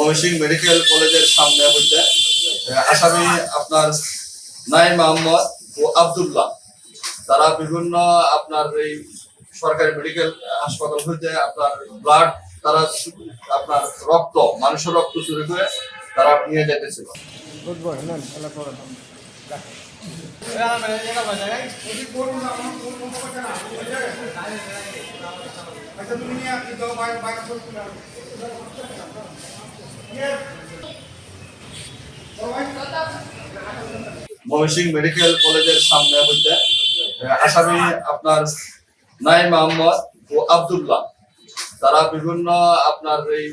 Mymensingh medical কলেজের সামনে হইতে আসামি আপনার নাইম আহমদ ও আব্দুল্লাহ তারা বিভিন্ন আপনার এই সরকারি মেডিকেল হাসপাতাল হইতে আপনার ব্লাড তারা আপনার রক্ত মানুষের রক্ত চুরি করে তারা নিয়ে যেতেছিল। ময়মনসিংহ মেডিকেল কলেজের সামনে হইতে আসামি আপনার নাইম আহমদ ও আব্দুল্লাহ তারা বিভিন্ন আপনার এই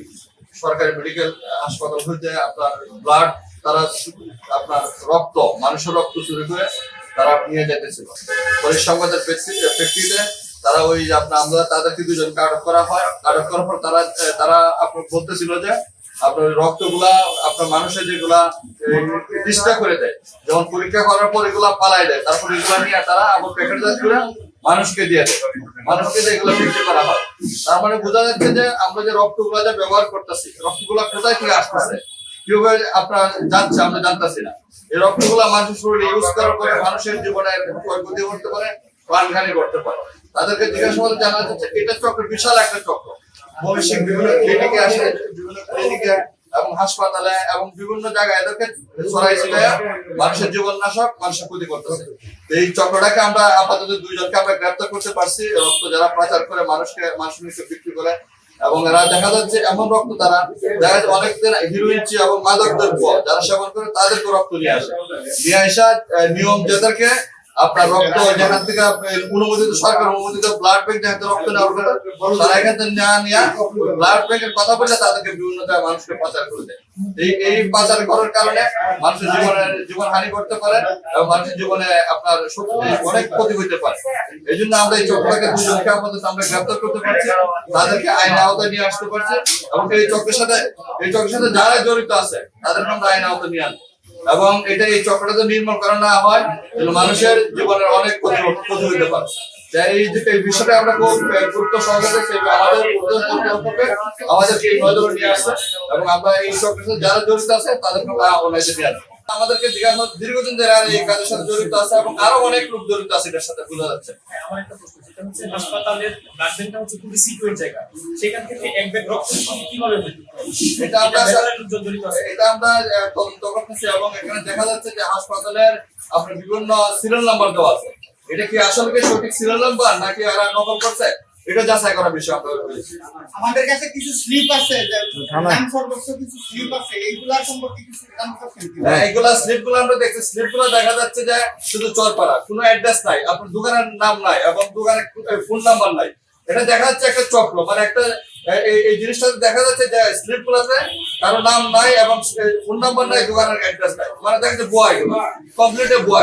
সরকারি মেডিকেল হাসপাতাল হইতে আপনার ব্লাড তারা আপনার রক্ত মানুষের রক্ত চুরি করে তারা নিয়ে যেতেছিল। পুলিশ সংবাদের প্রেক্ষিতে তারা ওই আপনার আমরা তাদেরকে দুজনকে আটক করা হয়। আটক করার পর তারা আপনার বলতেছিল যে আপনার রক্তগুলা আপনার মানুষের যেগুলা ডিস্টার্ব করে দেয়, যেমন পরীক্ষা করার পর এগুলা পালাই দেয়, তারপর এগুলা নিয়ে তারা আবার প্যাকেটজাত করে মানুষকে দিয়ে দেয়, মানুষকে দিয়ে এগুলো বিক্রি করা হয়। তার মানে বোঝা যাচ্ছে যে আমরা যে রক্তগুলা যে ব্যবহার করতেছি, রক্তগুলা কোথায় থেকে আসতেছে, কিভাবে আপনার যাচ্ছে আমরা জানতেছি না। এই রক্তগুলা মানুষের শরীরে ইউজ করার পরে মানুষের জীবনে ক্ষয়ক্ষতি করতে পারে, প্রাণহানি করতে পারে। তাদেরকে জিজ্ঞাসাবাদে জানা যাচ্ছে এটা চক্র, বিশাল একটা চক্র। ময়মনসিংহ বিভিন্ন ক্লিনিকে আসে, বিভিন্ন ক্লিনিকে এবং হাসপাতালে এবং বিভিন্ন জায়গায় এদেরকে ছড়াই ছিটাইয়া মানুষের জীবন নাশক, মানুষের ক্ষতি করতেছে। এই চক্রটাকে আমরা আপাতত দুইজনকে আমরা গ্রেপ্তার করতে পারছি। রক্ত যারা পাচার করে মানুষকে বিক্রি করে, এবং এরা দেখা যাচ্ছে এমন রক্ত তারা দেখা যাচ্ছে অনেকদিন হিরোইন এবং মাদক দ্রব্য যারা সেবন করে তাদেরকে রক্ত নিয়ে আসে, নিয়ে আসা নিয়ম যাদেরকে আপনার রক্ত যেখান থেকে অনুমোদিত সরকার অনুমোদিত ব্লাড ব্যাংক যেখান থেকে রক্ত নেওয়ার কথা তারা এখান থেকে নেওয়া ব্লাড ব্যাংকের কথা বলে তাদেরকে বিভিন্ন জায়গায় মানুষকে পাচার করে দেয়। এই পাচার করার কারণে মানুষের জীবন হানি করতে পারে এবং মানুষের জীবনে আপনার অনেক ক্ষতি হইতে পারে। এই জন্য আমরা এই চক্রটাকে দুজনকে আমাদের আমরা গ্রেপ্তার করতে পারছি, তাদেরকে আইনের আওতায় নিয়ে আসতে পারছি, এবং এই চক্রের সাথে যারা জড়িত আছে তাদেরকে আমরা আইনের আওতায় নিয়ে আনবো। এবং এটা এই চক্রটা নির্মূল করা না হয় তাহলে মানুষের জীবনের অনেক ক্ষতি হইতে পারে। এই বিষয়টা আমরা খুব গুরুত্ব সহকারে আমাদেরকে এই নজরে নিয়ে আসছে, এবং আমরা এই চক্রের সাথে যারা জড়িত আছে তাদেরকে নিয়ে আসবো। আমাদেরকে দীর্ঘদিন ধরে এই কাজের সাথে জড়িত আছে এবং আরো অনেক লোক জড়িত আছে এটার সাথে, বোঝা যাচ্ছে। আমার একটা প্রশ্ন, যেটা হচ্ছে হাসপাতালের ব্লাড ব্যাংকটা হচ্ছে খুবই সিকিউর জায়গা, সেখান থেকে এক ব্যাগ রক্ত কিভাবে হইতো? এটা আমরা তদন্ত করতেছি, এবং এখানে দেখা যাচ্ছে যে হাসপাতালের আপনার বিভিন্ন সিরিয়াল নাম্বার দেওয়া আছে। এটা কি আসলে কি সঠিক সিরিয়াল নাম্বার নাকি এরা নকল করছে, এটা যাচাই করার বিষয় আমরা বলেছি। আমাদের কাছে কিছু স্লিপ আছে, নাম সর্বস্ব কিছু স্লিপ আছে, এইগুলা সম্পর্কে কিছু জানতে চাচ্ছি। এইগুলা স্লিপগুলো আমরা দেখছি, স্লিপগুলো দেখা যাচ্ছে যে শুধু চরপাড়া, কোনো অ্যাড্রেস নাই, আপনার দোকানের নাম নাই এবং দোকানের ফোন নাম্বার নাই। এটা দেখা যাচ্ছে একটা চক্র, মানে একটা এই জিনিসটা দেখা যাচ্ছে যে স্লিপগুলোতে কারো নাম নাই এবং ফোন নাম্বার নাই, দোকানের অ্যাড্রেস নাই, মানে দেখা যাচ্ছে বুয়া, কমপ্লিট বুয়া।